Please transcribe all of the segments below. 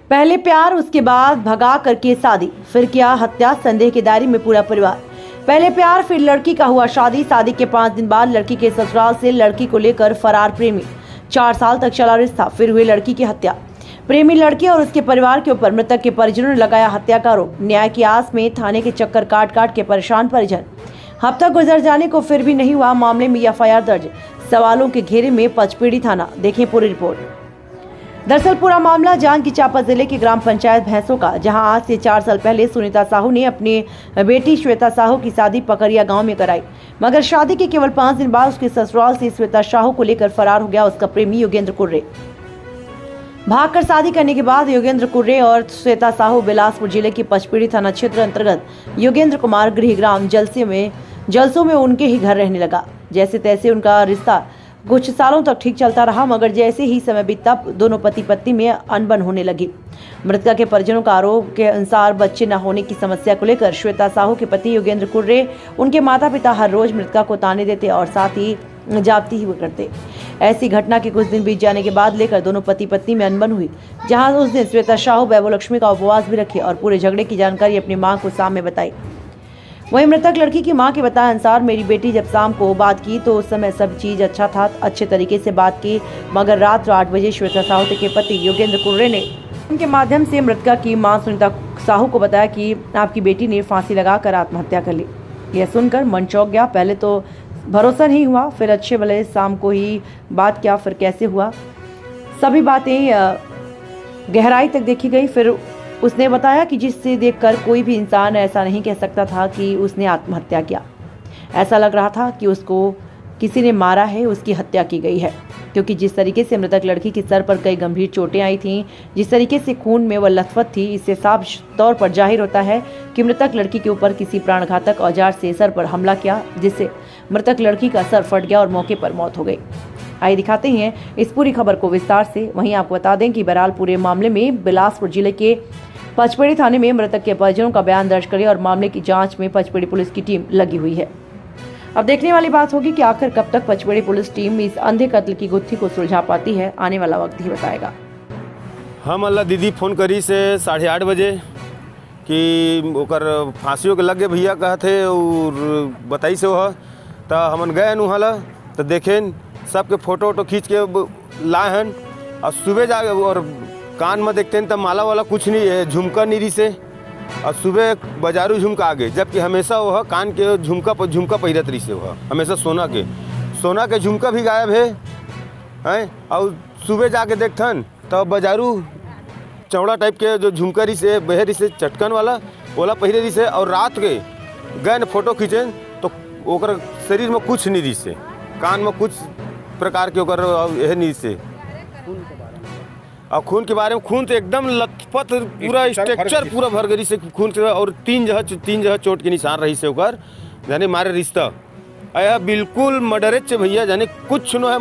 पहले प्यार, उसके बाद भगा करके शादी, फिर किया हत्या, संदेह की दायरे में पूरा परिवार। पहले प्यार, फिर लड़की का हुआ शादी। शादी के 5 दिन बाद लड़की के ससुराल से लड़की को लेकर फरार प्रेमी। 4 साल तक चला रिश्ता, फिर हुई लड़की की हत्या। प्रेमी लड़की और उसके परिवार के ऊपर मृतक के परिजनों ने लगाया हत्या का आरोप। न्याय की आस में थाने के चक्कर काट काट के परेशान परिजन। हफ्ता गुजर जाने को फिर भी नहीं हुआ मामले में एफआईआर दर्ज। सवालों के घेरे में पचपेड़ी थाना। देखें पूरी रिपोर्ट। दरअसल पूरा मामला जांजगीर चांपा जिले की ग्राम पंचायत भैंसों का, जहां आज से 4 साल पहले सुनीता साहू ने अपनी बेटी श्वेता साहू की शादी पकरिया गांव में कराई। मगर शादी के केवल 5 दिन बाद उसके ससुराल से श्वेता साहू को लेकर फरार हो गया उसका प्रेमी योगेंद्र कुर्रे। भागकर शादी करने के बाद योगेंद्र कुर्रे और श्वेता साहू बिलासपुर जिले के पचपेड़ी थाना क्षेत्र अंतर्गत योगेंद्र कुमार गृहग्राम जलसों में उनके ही घर रहने लगा। जैसे तैसे उनका रिश्ता कुछ सालों तक ठीक चलता रहा, मगर जैसे ही समय बीतता दोनों पति पत्नी में अनबन होने लगी। मृतका के परिजनों का आरोप के अनुसार बच्चे न होने की समस्या को लेकर श्वेता साहू के पति योगेंद्र कुर्रे, उनके माता पिता हर रोज मृतका को ताने देते और साथ ही जागती ही करते। ऐसी घटना के कुछ दिन बीत जाने के बाद लेकर दोनों पति पत्नी में अनबन हुई, जहां उस दिन श्वेता साहू वैभवलक्ष्मी का उपवास भी रखे और पूरे झगड़े की जानकारी अपनी मां को सामने बताई। वहीं मृतक लड़की की मां के बताए अनुसार मेरी बेटी जब शाम को बात की तो उस समय सब चीज अच्छा था, अच्छे तरीके से बात की, मगर रात 8 बजे श्वेता साहू के पति योगेंद्र कुर्रे ने उनके माध्यम से मृतका की मां सुनीता साहू को बताया कि आपकी बेटी ने फांसी लगाकर आत्महत्या कर ली। यह सुनकर मन चौंक गया। पहले तो भरोसा नहीं हुआ, फिर अच्छे भले शाम को ही बात किया, फिर कैसे हुआ, सभी बातें गहराई तक देखी गई। फिर उसने बताया कि जिससे देखकर कोई भी इंसान ऐसा नहीं कह सकता था कि उसने आत्महत्या किया। ऐसा लग रहा था कि उसको किसी ने मारा है, उसकी हत्या की गई है, क्योंकि जिस तरीके से मृतक लड़की के सर पर कई गंभीर चोटें आई थीं, जिस तरीके से खून में वह लथपथ थी, इससे साफ तौर पर जाहिर होता है कि मृतक लड़की के ऊपर किसी प्राणघातक औजार से सर पर हमला किया, जिससे मृतक लड़की का सर फट गया और मौके पर मौत हो गई। आइए दिखाते हैं इस पूरी खबर को विस्तार से। वहीं आपको बता दें कि बहरहाल पूरे मामले में बिलासपुर जिले के पचपेड़ी थाने में मृतक के परिजनों का बयान दर्ज करे और मामले की जांच में पचपेड़ी पुलिस की टीम लगी हुई है। अब देखने वाली बात होगी कि आखिर कब तक पचपेड़ी पुलिस टीम इस अंधे कत्ल की गुत्थी को सुलझा पाती है। आने वाला वक्त ही बताएगा। हम अल्लाह दीदी फ़ोन करी से 8:30 बजे कि ओकर फांसियों के लगे भैया कहते और बताई से वह तो हमन गए नुहला तो देखें सबके फ़ोटो वोटो खींच के लाए हैं और सुबह जाके और कान में देखते हैं तब माला वाला कुछ नहीं है, झुमका नीरी से और सुबह बाजारू झुमका आगे, जबकि हमेशा वह कान के झुमका पहिरत रही से वह हमेशा सोना के झुमका भी गायब है। और सुबह जाके देखथन तो बाजारू चौड़ा टाइप के जो झुमका रही से बहरी से चटकन वाला ओला पहिरे रही से। और रात के गए न फोटो खींचे तो ओकर शरीर में कुछ नहीं रही से, कान में कुछ प्रकार के ओकर यह नहीं से। और खून के बारे में खून तो एकदम लथपथ पूरा स्ट्रक्चर पूरा भर गई से खून से। और तीन जगह चोट के निशान रही से ओकर जाने मारे रिश्ता यह बिल्कुल मर्डर है भैया, जाने कुछ न है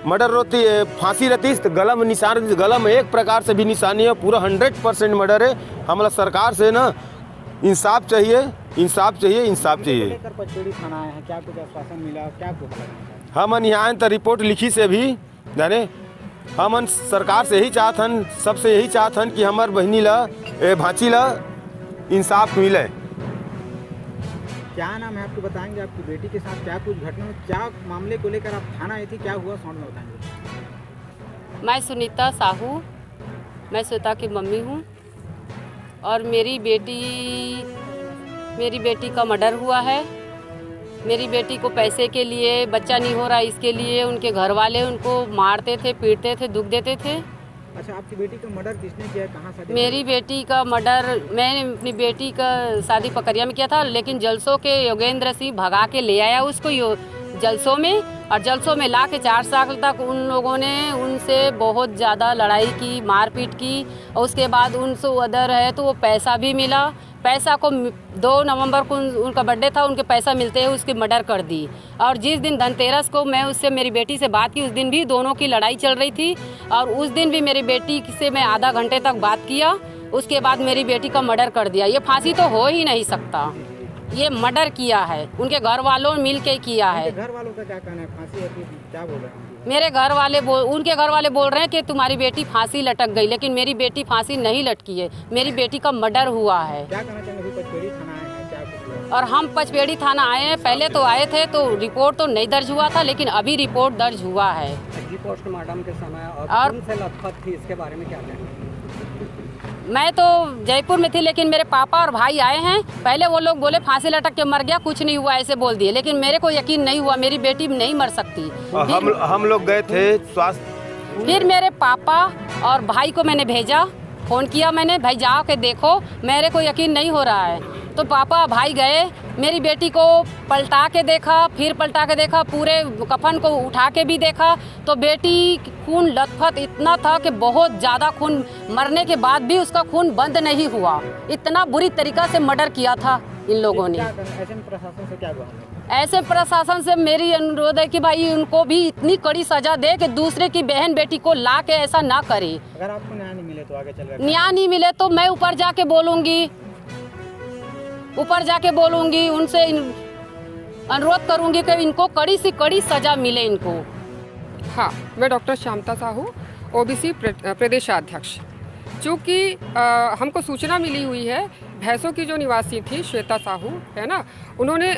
मर्डर रोती है। फांसी रहती तो गला में निशान, गला में एक प्रकार से भी निशानी है, पूरा 100% मर्डर है। हमारा सरकार से ना इंसाफ चाहिए। हम यहाँ तो रिपोर्ट लिखी से भी जाने हम सरकार से यही चाहतन, सबसे यही चाहतन कि हमार बहनी ला भांची ला इंसाफ मिले। क्या नाम है आपको बताएंगे? आपकी बेटी के साथ क्या कुछ घटना, क्या मामले को लेकर आप थाना आई थी, क्या हुआ शॉर्ट में बताएंगे? मैं सुनीता साहू, मैं श्वेता की मम्मी हूँ और मेरी बेटी का मर्डर हुआ है। मेरी बेटी को पैसे के लिए, बच्चा नहीं हो रहा इसके लिए उनके घर वाले उनको मारते थे, पीटते थे, दुख देते थे। अच्छा, आपकी बेटी का मर्डर किसने किया, कहाँ शादी? मेरी बेटी का मर्डर मैंने अपनी बेटी का शादी पकरिया में किया था, लेकिन जलसों के योगेंद्र सिंह भगा के ले आया उसको जलसों में, और जलसों में ला के 4 साल तक उन लोगों ने उनसे बहुत ज़्यादा लड़ाई की, मारपीट की। और उसके बाद उनसे उधर है तो वो पैसा भी मिला। पैसा को 2 नवंबर को उनका बर्थडे था, उनके पैसा मिलते ही उसकी मर्डर कर दी। और जिस दिन धनतेरस को मैं उससे मेरी बेटी से बात की, उस दिन भी दोनों की लड़ाई चल रही थी और उस दिन भी मेरी बेटी से मैं आधा घंटे तक बात किया। उसके बाद मेरी बेटी का मर्डर कर दिया। ये फांसी तो हो ही नहीं सकता, ये मर्डर किया है, उनके घर वालों मिल के किया है। घर वालों का क्या कहना है? फांसी है कि क्या बोल रहे हैं? मेरे उनके घर वाले बोल रहे हैं कि तुम्हारी बेटी फांसी लटक गई, लेकिन मेरी बेटी फांसी नहीं लटकी है, मेरी बेटी का मर्डर हुआ है। क्या कहना चाहेंगे? अभी पचपेड़ी थाना आए हैं, क्या कुछ हुआ? और हम पचपेड़ी थाना आए हैं, पहले तो आए थे तो रिपोर्ट तो नहीं दर्ज हुआ था, लेकिन अभी रिपोर्ट दर्ज हुआ है। पोस्टमार्टम के समय और और कौन से लथपथ थी, इसके बारे में क्या कहेंगे? मैं तो जयपुर में थी, लेकिन मेरे पापा और भाई आए हैं। पहले वो लोग बोले फांसी लटक के मर गया, कुछ नहीं हुआ, ऐसे बोल दिए, लेकिन मेरे को यकीन नहीं हुआ, मेरी बेटी नहीं मर सकती। हम लोग गए थे स्वास्थ्य। फिर मेरे पापा और भाई को मैंने भेजा, फ़ोन किया मैंने, भाई जाओ के देखो, मेरे को यकीन नहीं हो रहा है। तो पापा भाई गए, मेरी बेटी को पलटा के देखा, फिर पलटा के देखा, पूरे कफन को उठा के भी देखा, तो बेटी खून लथपथ इतना था कि बहुत ज़्यादा खून, मरने के बाद भी उसका खून बंद नहीं हुआ। इतना बुरी तरीक़ा से मर्डर किया था इन लोगों ने। ऐसे में प्रशासन से क्या हुआ? ऐसे प्रशासन से मेरी अनुरोध है कि भाई उनको भी इतनी कड़ी सजा दे कि दूसरे की बहन बेटी को ला के ऐसा ना करे। अगर आपको न्याय नहीं मिले तो आगे चल कर न्याय नहीं मिले तो मैं ऊपर जाके बोलूँगी, उनसे अनुरोध करूँगी कि इनको कड़ी से कड़ी सजा मिले इनको। हाँ, मैं डॉक्टर श्यामता साहू, ओबीसी प्रदेशाध्यक्ष। चूँकि हमको सूचना मिली हुई है, भैंसों की जो निवासी थी श्वेता साहू है ना, उन्होंने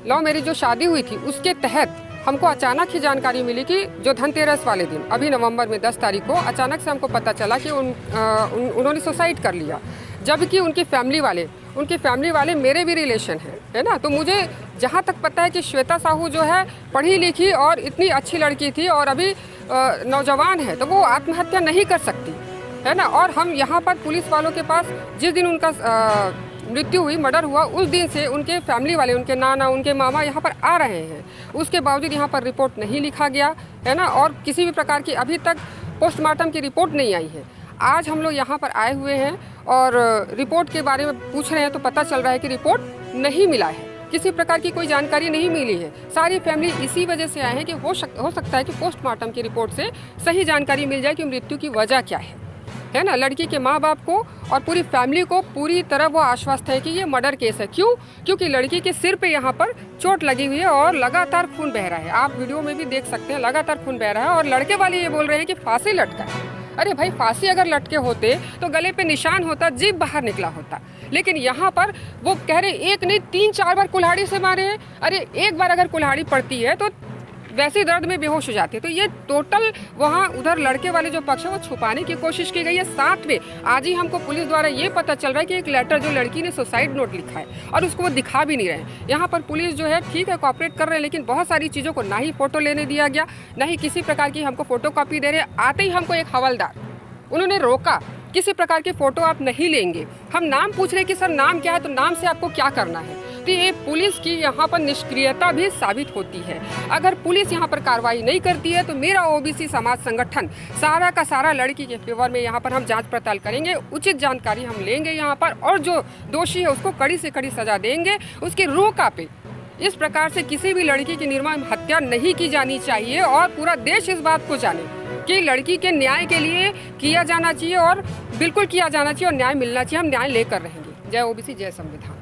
लव मैरिज जो शादी हुई थी उसके तहत हमको अचानक ही जानकारी मिली कि जो धनतेरस वाले दिन अभी नवंबर में 10 तारीख को अचानक से हमको पता चला कि उन्होंने सुसाइड कर लिया, जबकि उनकी फैमिली वाले मेरे भी रिलेशन है ना। तो मुझे जहाँ तक पता है कि श्वेता साहू जो है पढ़ी लिखी और इतनी अच्छी लड़की थी और अभी नौजवान है, तो वो आत्महत्या नहीं कर सकती है ना। और हम यहाँ पर पुलिस वालों के पास जिस दिन उनका मृत्यु हुई, मर्डर हुआ, उस दिन से उनके फैमिली वाले, उनके नाना, उनके मामा यहाँ पर आ रहे हैं। उसके बावजूद यहाँ पर रिपोर्ट नहीं लिखा गया है ना, और किसी भी प्रकार की अभी तक पोस्टमार्टम की रिपोर्ट नहीं आई है। आज हम लोग यहाँ पर आए हुए हैं और रिपोर्ट के बारे में पूछ रहे हैं, तो पता चल रहा है कि रिपोर्ट नहीं मिला है, किसी प्रकार की कोई जानकारी नहीं मिली है। सारी फैमिली इसी वजह से आए हैं कि हो सकता है कि पोस्टमार्टम की रिपोर्ट से सही जानकारी मिल जाए कि मृत्यु की वजह क्या है ना। लड़की के माँ बाप को और पूरी फैमिली को पूरी तरह वो आश्वस्त है कि ये मर्डर केस है। क्योंकि लड़की के सिर पे यहाँ पर चोट लगी हुई है और लगातार खून बह रहा है। आप वीडियो में भी देख सकते हैं, लगातार खून बह रहा है। और लड़के वाले ये बोल रहे हैं कि फांसी लटका है। अरे भाई, फांसी अगर लटके होते तो गले पे निशान होता, जीभ बाहर निकला होता, लेकिन यहाँ पर वो कह रहे एक नहीं 3-4 बार कुल्हाड़ी से मारे हैं। अरे एक बार अगर कुल्हाड़ी पड़ती है तो वैसे दर्द में बेहोश हो जाती है। तो ये टोटल वहाँ उधर लड़के वाले जो पक्ष है वो छुपाने की कोशिश की गई है। साथ में आज ही हमको पुलिस द्वारा ये पता चल रहा है कि एक लेटर जो लड़की ने सुसाइड नोट लिखा है और उसको वो दिखा भी नहीं रहे। यहाँ पर पुलिस जो है ठीक है कोऑपरेट कर रहे हैं, लेकिन बहुत सारी चीज़ों को ना ही फोटो लेने दिया गया, ना ही किसी प्रकार की हमको फोटो कॉपी दे रहे। आते ही हमको एक हवलदार उन्होंने रोका, किसी प्रकार की फ़ोटो आप नहीं लेंगे। हम नाम पूछ रहे कि सर नाम क्या है, तो नाम से आपको क्या करना है। तो ये पुलिस की यहाँ पर निष्क्रियता भी साबित होती है। अगर पुलिस यहाँ पर कार्रवाई नहीं करती है तो मेरा ओबीसी समाज संगठन सारा का सारा लड़की के फेवर में यहाँ पर हम जांच पड़ताल करेंगे, उचित जानकारी हम लेंगे यहाँ पर, और जो दोषी है उसको कड़ी से कड़ी सजा देंगे। उसकी रूह कांपे। इस प्रकार से किसी भी लड़की की निर्मम हत्या नहीं की जानी चाहिए और पूरा देश इस बात को जाने कि लड़की के न्याय के लिए किया जाना चाहिए और बिल्कुल किया जाना चाहिए और न्याय मिलना चाहिए। हम न्याय लेकर रहेंगे। जय ओबीसी, जय संविधान।